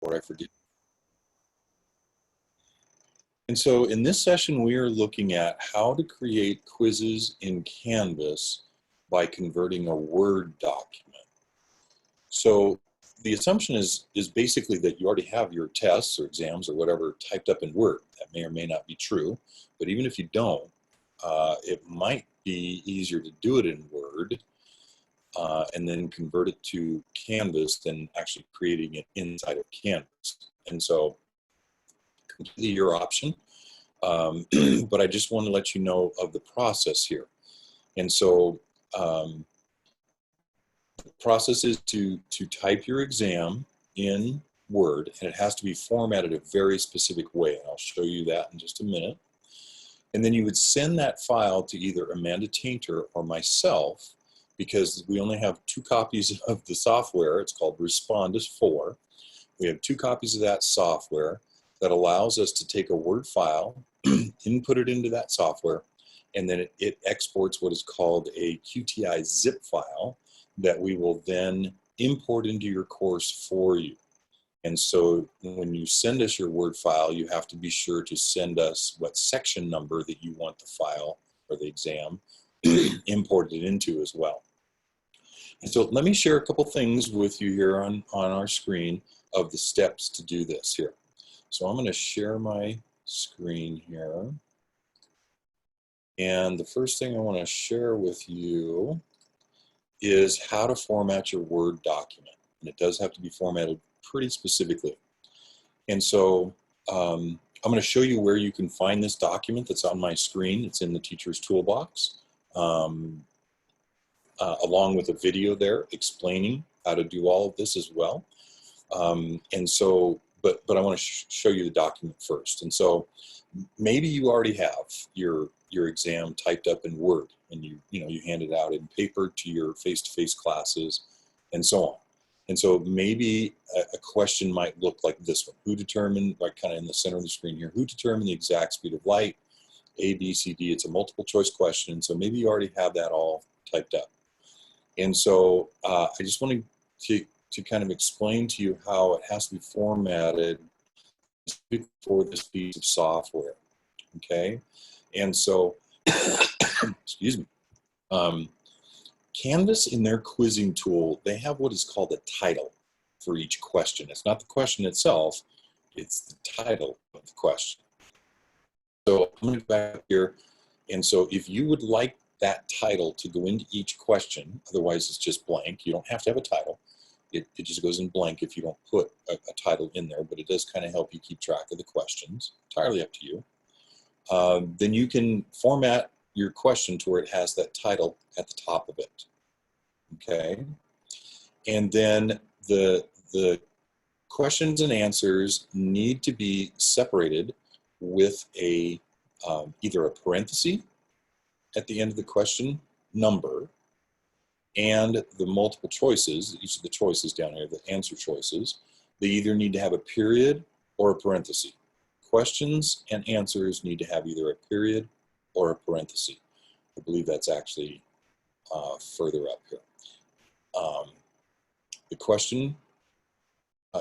before I forget. And so in this session, we are looking at how to create quizzes in Canvas by converting a Word document. So the assumption is basically that you already have your tests or exams or whatever typed up in Word. That may or may not be true, but even if you don't, it might be easier to do it in Word and then convert it to Canvas than actually creating it inside of Canvas. And so completely your option, but I just want to let you know of the process here. And so the process is to type your exam in Word, and it has to be formatted a very specific way. And I'll show you that in just a minute. And then you would send that file to either Amanda Tainter or myself, because we only have 2 copies of the software. It's called Respondus 4. We have 2 copies of that software that allows us to take a Word file, input it into that software, and then it exports what is called a QTI zip file that we will then import into your course for you. And so when you send us your Word file, you have to be sure to send us what section number that you want the file or the exam imported into as well. And so let me share a couple things with you here on our screen of the steps to do this here. So I'm going to share my screen here. And the first thing I want to share with you is how to format your Word document. And it does have to be formatted pretty specifically. And so I'm going to show you where you can find this document that's on my screen. It's in the teacher's toolbox, along with a video there explaining how to do all of this as well. And so, but I want to show you the document first. And so maybe you already have your exam typed up in Word, and you hand it out in paper to your face-to-face classes and so on. And so maybe a question might look like this one. Who determined, like kind of in the center of the screen here, who determined the exact speed of light? A, B, C, D. It's a multiple choice question. So maybe you already have that all typed up. And so I just wanted to kind of explain to you how it has to be formatted for this piece of software, okay? And so, excuse me, Canvas in their quizzing tool, they have what is called a title for each question. It's not the question itself, it's the title of the question. So I'm going to go back here, and so if you would like that title to go into each question, otherwise it's just blank, you don't have to have a title. It just goes in blank if you don't put a title in there, but it does kind of help you keep track of the questions. Entirely up to you. Then you can format your question to where it has that title at the top of it. Okay? And then the questions and answers need to be separated with a either a parenthesis at the end of the question number, and the multiple choices, each of the choices down here, the answer choices, they either need to have a period or a parenthesis. Questions and answers need to have either a period or a parenthesis. I believe that's actually further up here. The question,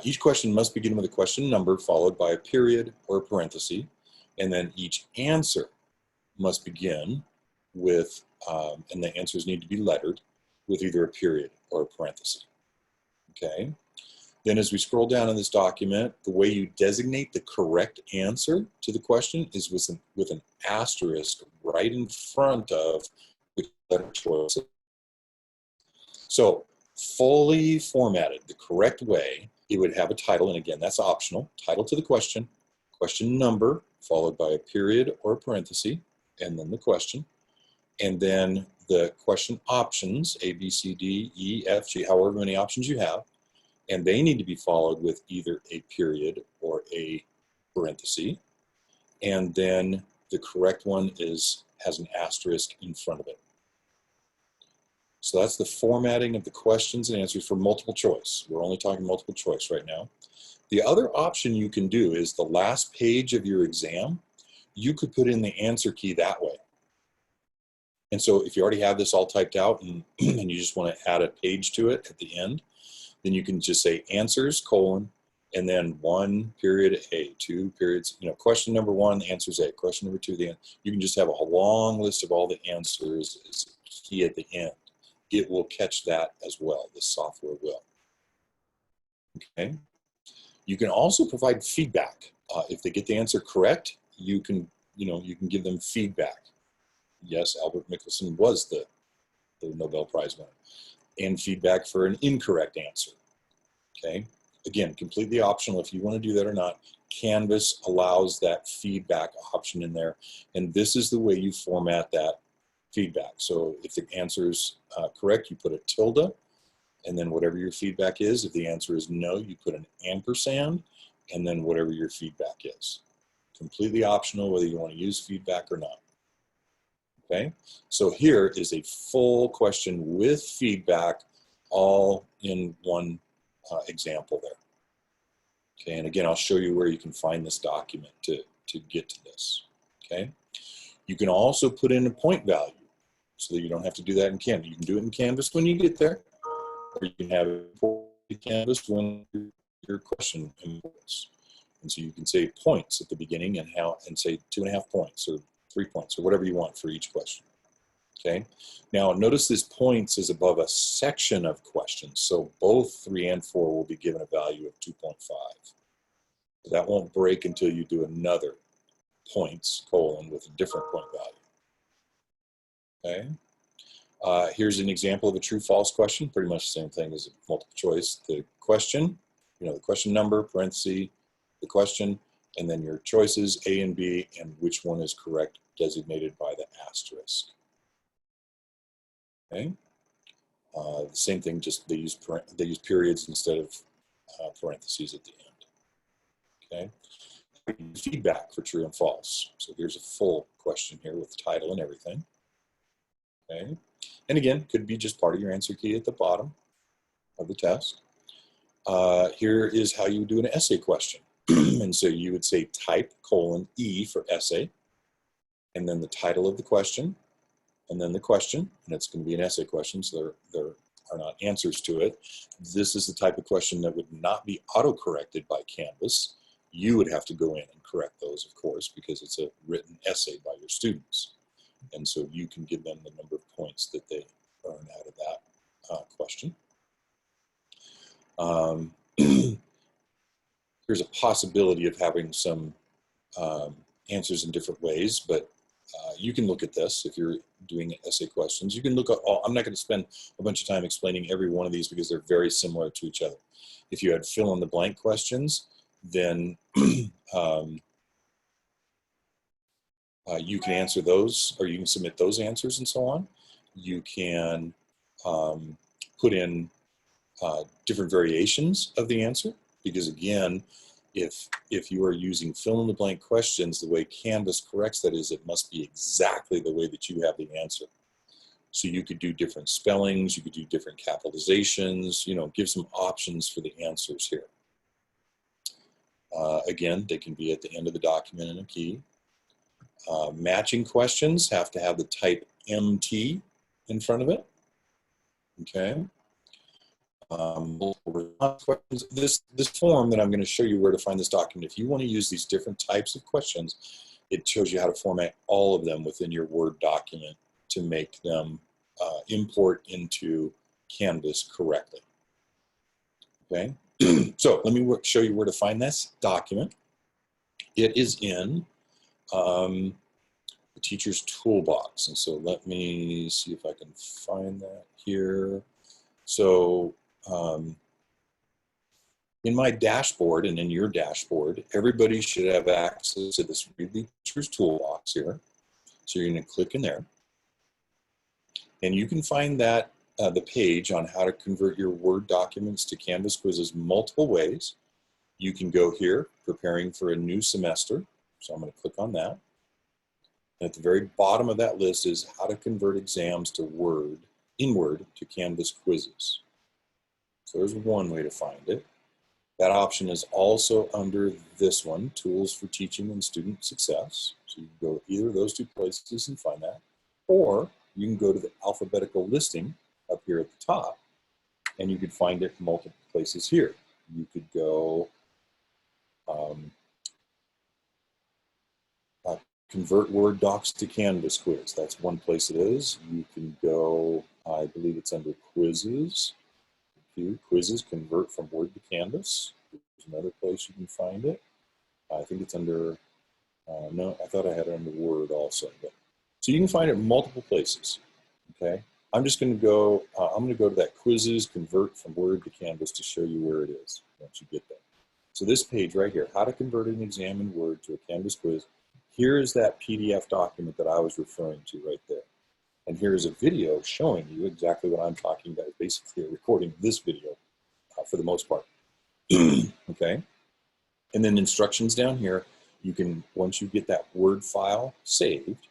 each question must begin with a question number followed by a period or a parenthesis, and then each answer must begin with, and the answers need to be lettered, with either a period or a parenthesis, okay? Then as we scroll down in this document, the way you designate the correct answer to the question is with an asterisk right in front of the letter choice. So fully formatted the correct way, it would have a title, and again, that's optional, title to the question number, followed by a period or a parenthesis, and then the question, and then the question options, A, B, C, D, E, F, G, however many options you have, and they need to be followed with either a period or a parenthesis, and then the correct one has an asterisk in front of it. So that's the formatting of the questions and answers for multiple choice. We're only talking multiple choice right now. The other option you can do is the last page of your exam, you could put in the answer key that way. And so if you already have this all typed out and you just want to add a page to it at the end, then you can just say answers, And then 1 period A, 2 periods, question number 1, the answer's A. Question number 2, you can just have a long list of all the answers as key at the end. It will catch that as well. The software will. Okay. You can also provide feedback. If they get the answer correct, you can give them feedback. Yes, Albert Michelson was the Nobel Prize winner. And feedback for an incorrect answer. Okay. Again, completely optional if you want to do that or not. Canvas allows that feedback option in there. And this is the way you format that feedback. So if the answer is correct, you put a tilde, and then whatever your feedback is. If the answer is no, you put an ampersand, and then whatever your feedback is. Completely optional whether you want to use feedback or not. Okay, so here is a full question with feedback all in one example there. Okay, and again, I'll show you where you can find this document to get to this. Okay, you can also put in a point value so that you don't have to do that in Canvas. You can do it in Canvas when you get there, or you can have it in Canvas when your question imports. And so you can say points at the beginning and say 2.5 points or 3 points or whatever you want for each question. Okay. Now notice this points is above a section of questions, so both 3 and 4 will be given a value of 2.5. That won't break until you do another points colon with a different point value. Okay. Here's an example of a true/false question. Pretty much the same thing as a multiple choice. The question, the question number, parenthesis, the question, and then your choices A and B, and which one is correct, designated by the asterisk. Okay. The same thing, just they use periods instead of parentheses at the end. Okay. Feedback for true and false. So here's a full question here with title and everything. Okay. And again, could be just part of your answer key at the bottom of the test. Here is how you would do an essay question. And so you would say type :E for essay, and then the title of the question, and then the question, and it's going to be an essay question, so there are not answers to it. This is the type of question that would not be auto-corrected by Canvas. You would have to go in and correct those, of course, because it's a written essay by your students. And so you can give them the number of points that they earn out of that question. There's a possibility of having some answers in different ways, but you can look at this if you're doing essay questions. You can look at all. I'm not going to spend a bunch of time explaining every one of these because they're very similar to each other. If you had fill in the blank questions, then you can answer those, or you can submit those answers and so on. You can put in different variations of the answer, because again, if you are using fill in the blank questions, the way Canvas corrects that is it must be exactly the way that you have the answer. So you could do different spellings, you could do different capitalizations, give some options for the answers here. Again, they can be at the end of the document in a key. Matching questions have to have the type MT in front of it. Okay. This form that I'm going to show you where to find this document, if you want to use these different types of questions, it shows you how to format all of them within your Word document to make them import into Canvas correctly. Okay, so let me show you where to find this document. It is in the teacher's toolbox, and so let me see if I can find that here. So in my dashboard and in your dashboard, everybody should have access to this Reedley Teacher's Toolbox here. So you're going to click in there, and you can find that the page on how to convert your Word documents to Canvas quizzes multiple ways. You can go here, preparing for a new semester. So I'm going to click on that. And at the very bottom of that list is how to convert exams to Word, in Word, to Canvas quizzes. So there's one way to find it. That option is also under this one, Tools for Teaching and Student Success. So you can go either of those two places and find that, or you can go to the alphabetical listing up here at the top, and you could find it multiple places here. You could go Convert Word docs to Canvas quiz. That's one place it is. You can go, I believe it's under quizzes. Quizzes, convert from Word to Canvas. There's another place you can find it. I think it's under, no, I thought I had it under Word also. But, so you can find it in multiple places, okay? I'm just going to go, I'm going to go to that quizzes, convert from Word to Canvas to show you where it is once you get there. So this page right here, how to convert an exam in Word to a Canvas quiz. Here is that PDF document that I was referring to right there. And here's a video showing you exactly what I'm talking about, basically a recording of this video for the most part. Okay? And then instructions down here, you can, once you get that Word file saved,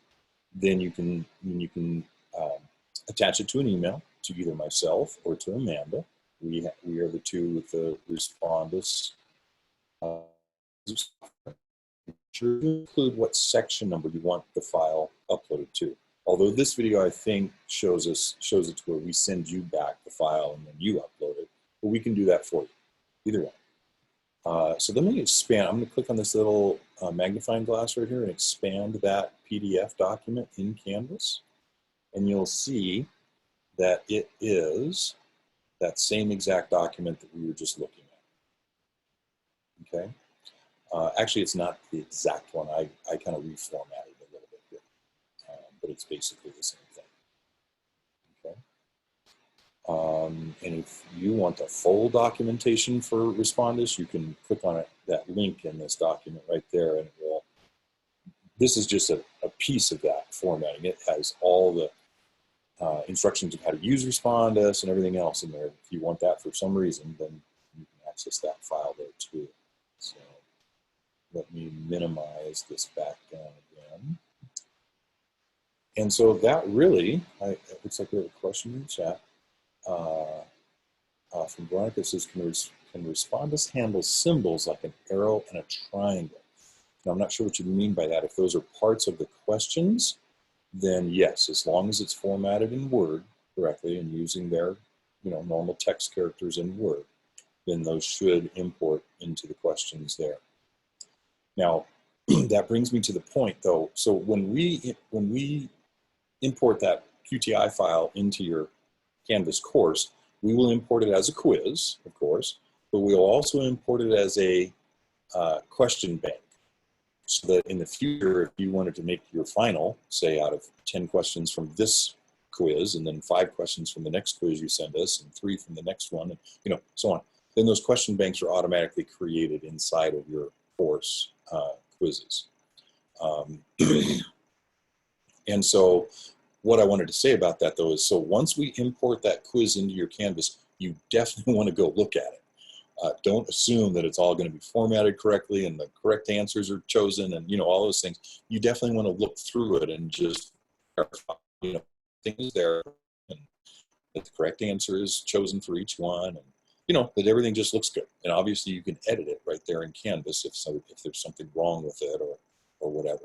then you can attach it to an email to either myself or to Amanda. We are the two with the Respondus. Sure to include what section number you want the file uploaded to. Although this video, I think, shows it to where we send you back the file and then you upload it, but we can do that for you, either way. So let me expand. I'm going to click on this little magnifying glass right here and expand that PDF document in Canvas, and you'll see that it is that same exact document that we were just looking at. Okay. Actually, it's not the exact one. I kind of reformatted it a little bit here, but it's basically the same thing. Okay. And if you want the full documentation for Respondus, you can click on it, that link in this document right there, and it will. This is just a piece of that formatting. It has all the instructions of how to use Respondus and everything else in there. If you want that for some reason, then you can access that file there too. So. Let me minimize this back down again. And so that really, it looks like we have a question in the chat from Veronica. It says, can Respondus handle symbols like an arrow and a triangle? Now, I'm not sure what you mean by that. If those are parts of the questions, then yes, as long as it's formatted in Word correctly and using their normal text characters in Word, then those should import into the questions there. Now, that brings me to the point, though. So when we import that QTI file into your Canvas course, we will import it as a quiz, of course, but we'll also import it as a question bank, so that in the future, if you wanted to make your final, say out of 10 questions from this quiz, and then 5 questions from the next quiz you send us, and 3 from the next one, and so on, then those question banks are automatically created inside of your course quizzes. And so what I wanted to say about that, though, is so once we import that quiz into your Canvas, you definitely want to go look at it. Don't assume that it's all going to be formatted correctly and the correct answers are chosen and all those things. You definitely want to look through it and just verify, things there, and that the correct answer is chosen for each one, and that everything just looks good. And obviously you can edit it right there in Canvas if there's something wrong with it or whatever.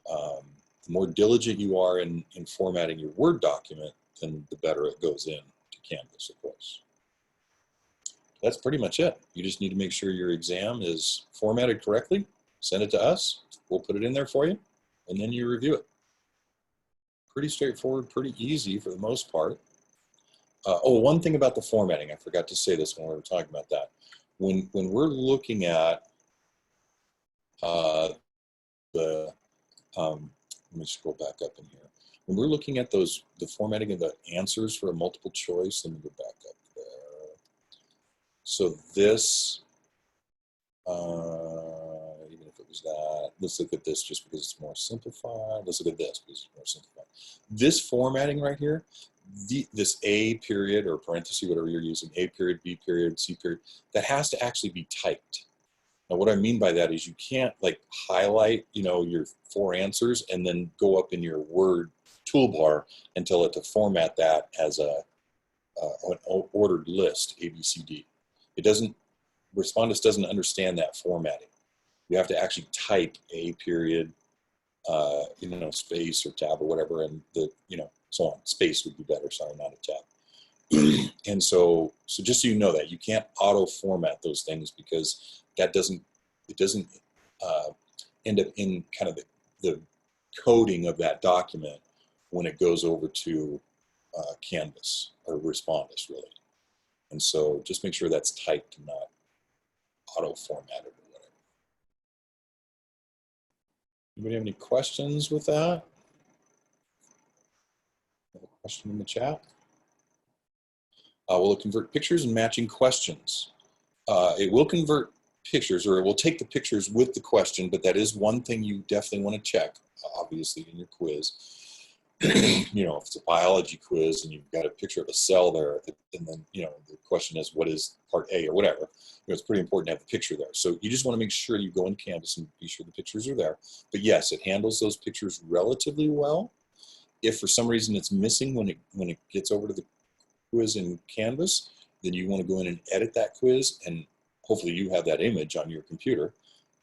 The more diligent you are in formatting your Word document, then the better it goes in to Canvas, of course. That's pretty much it. You just need to make sure your exam is formatted correctly, send it to us, we'll put it in there for you, and then you review it. Pretty straightforward, pretty easy for the most part. One thing about the formatting, I forgot to say this when we were talking about that. When we're looking at let me scroll back up in here. When we're looking at the formatting of the answers for a multiple choice, let me go back up there. So this, even if it was that, let's look at this just because it's more simplified. Let's look at this because it's more simplified. This formatting right here, this A period or parenthesis, whatever you're using, A period, B period, C period, that has to actually be typed. Now, what I mean by that is you can't highlight, your 4 answers and then go up in your Word toolbar and tell it to format that as an ordered list, A, B, C, D. It doesn't, Respondus doesn't understand that formatting. You have to actually type A period, space or tab or whatever, and so on. Space would be better, sorry, not a tab. And so just so you know that, you can't auto format those things because it doesn't end up in kind of the coding of that document when it goes over to Canvas or Respondus, really. And so just make sure that's typed and not auto-formatted or whatever. Anybody have any questions with that? Have a question in the chat? Will it convert pictures and matching questions? It will convert pictures, or it will take the pictures with the question, but that is one thing you definitely want to check, obviously, in your quiz. You know, if it's a biology quiz and you've got a picture of a cell there, and then, you know, the question is, what is part A or whatever, you know, it's pretty important to have the picture there. So you just want to make sure you go in Canvas and be sure the pictures are there. But yes, it handles those pictures relatively well. If for some reason it's missing when it gets over to the quiz in Canvas, then you want to go in and edit that quiz, and hopefully you have that image on your computer.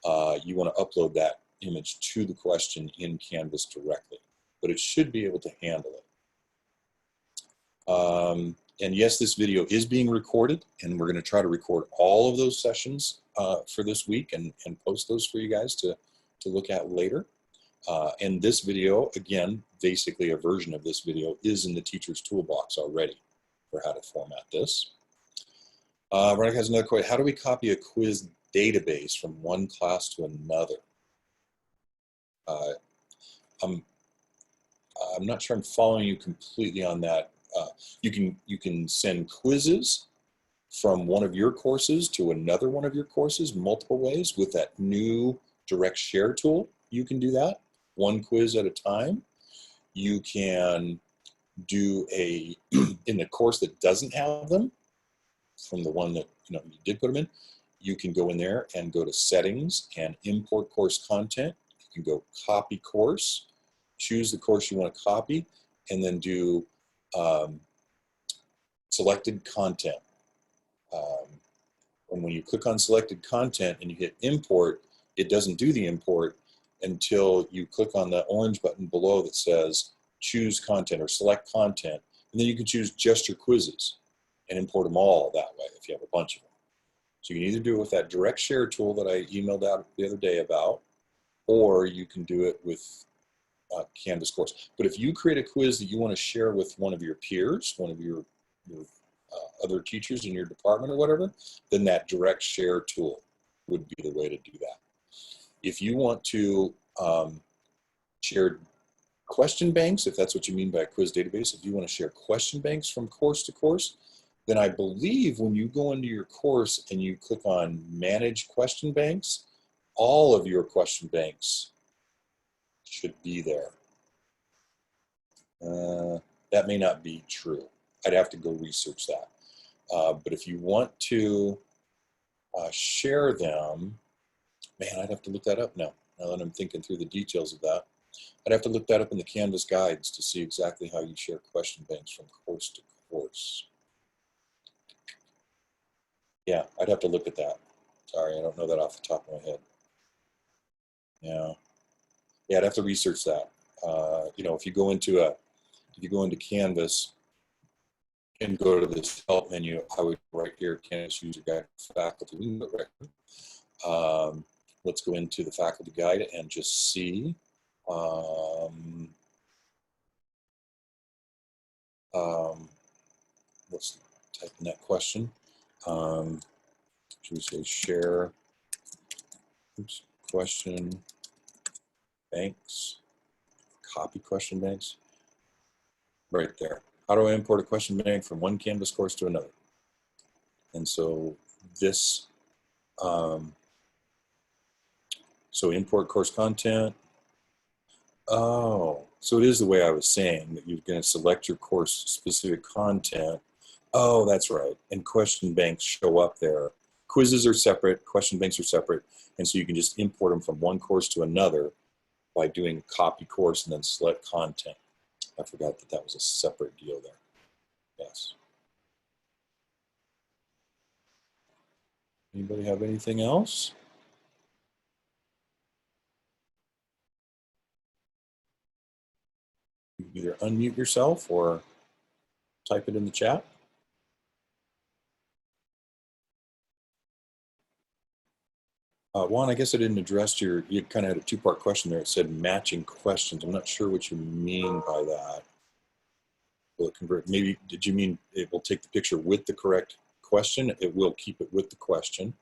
You want to upload that image to the question in Canvas directly, but it should be able to handle it. And yes, this video is being recorded, and we're going to try to record all of those sessions for this week and post those for you guys to look at later. And this video, again, basically a version of this video is in the teacher's toolbox already for how to format this. Veronica has another question. How do we copy a quiz database from one class to another? I'm not sure I'm following you completely on that. You can send quizzes from one of your courses to another one of your courses multiple ways with that new direct share tool. You can do that one quiz at a time. You can do a in the course that doesn't have them, from the one that you did put them in, you can go in there and go to settings and import course content. You can go copy course, choose the course you want to copy, and then do selected content. And when you click on selected content and you hit import, it doesn't do the import until you click on the orange button below that says choose content or select content, and then you can choose just your quizzes and import them all that way if you have a bunch of them. So you can either do it with that direct share tool that I emailed out the other day about, or you can do it with Canvas course. But if you create a quiz that you want to share with one of your peers, one of your other teachers in your department or whatever, then that direct share tool would be the way to do that. If you want to share question banks, if that's what you mean by a quiz database, if you want to share question banks from course to course, then I believe when you go into your course and you click on Manage Question Banks, all of your question banks should be there. That may not be true. I'd have to go research that. But if you want to share them, man, I'd have to look that up now that I'm thinking through the details of that. I'd have to look that up in the Canvas guides to see exactly how you share question banks from course to course. Yeah, I'd have to look at that. Sorry, I don't know that off the top of my head. Yeah, I'd have to research that. If you go into Canvas and go to this help menu, I would right here, Canvas user guide faculty. Let's go into the faculty guide and just see. Let's type in that question. Should we say share question banks, copy question banks? Right there. How do I import a question bank from one Canvas course to another? And so this, so import course content. Oh, so it is the way I was saying, that you're going to select your course specific content. Oh, that's right. And question banks show up there. Quizzes are separate, question banks are separate. And so you can just import them from one course to another by doing copy course and then select content. I forgot that was a separate deal there. Yes. Anybody have anything else? You can either unmute yourself or type it in the chat. Juan, I guess I didn't address you kind of had a two-part question there. It said matching questions. I'm not sure what you mean by that. Will it convert? Maybe, did you mean it will take the picture with the correct question? It will keep it with the question.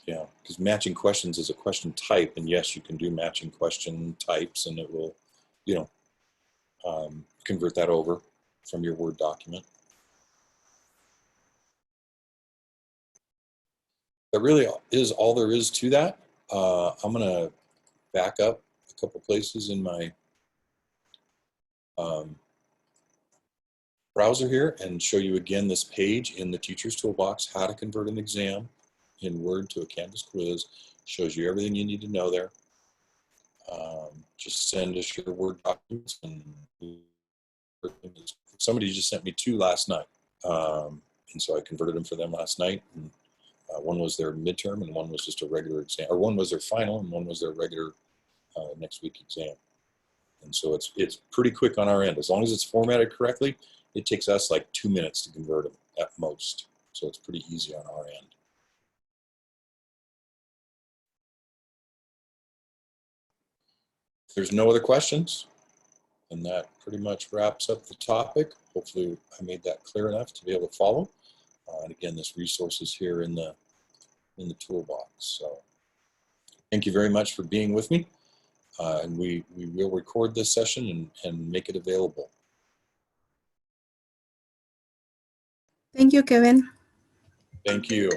Yeah, because matching questions is a question type, and yes, you can do matching question types, and it will, convert that over from your Word document. That really is all there is to that. I'm going to back up a couple places in my browser here and show you again this page in the Teacher's Toolbox, how to convert an exam in Word to a Canvas quiz. Shows you everything you need to know there. Just send us your Word documents. And somebody just sent me 2 last night. And so I converted them for them last night. And, one was their midterm and one was just a regular exam, or one was their final and one was their regular next week exam. And so it's pretty quick on our end. As long as it's formatted correctly, it takes us like 2 minutes to convert them at most. So it's pretty easy on our end. If there's no other questions, and that pretty much wraps up the topic. Hopefully I made that clear enough to be able to follow. And again, this resource is here in the toolbox. So thank you very much for being with me. And we will record this session and make it available. Thank you, Kevin. Thank you.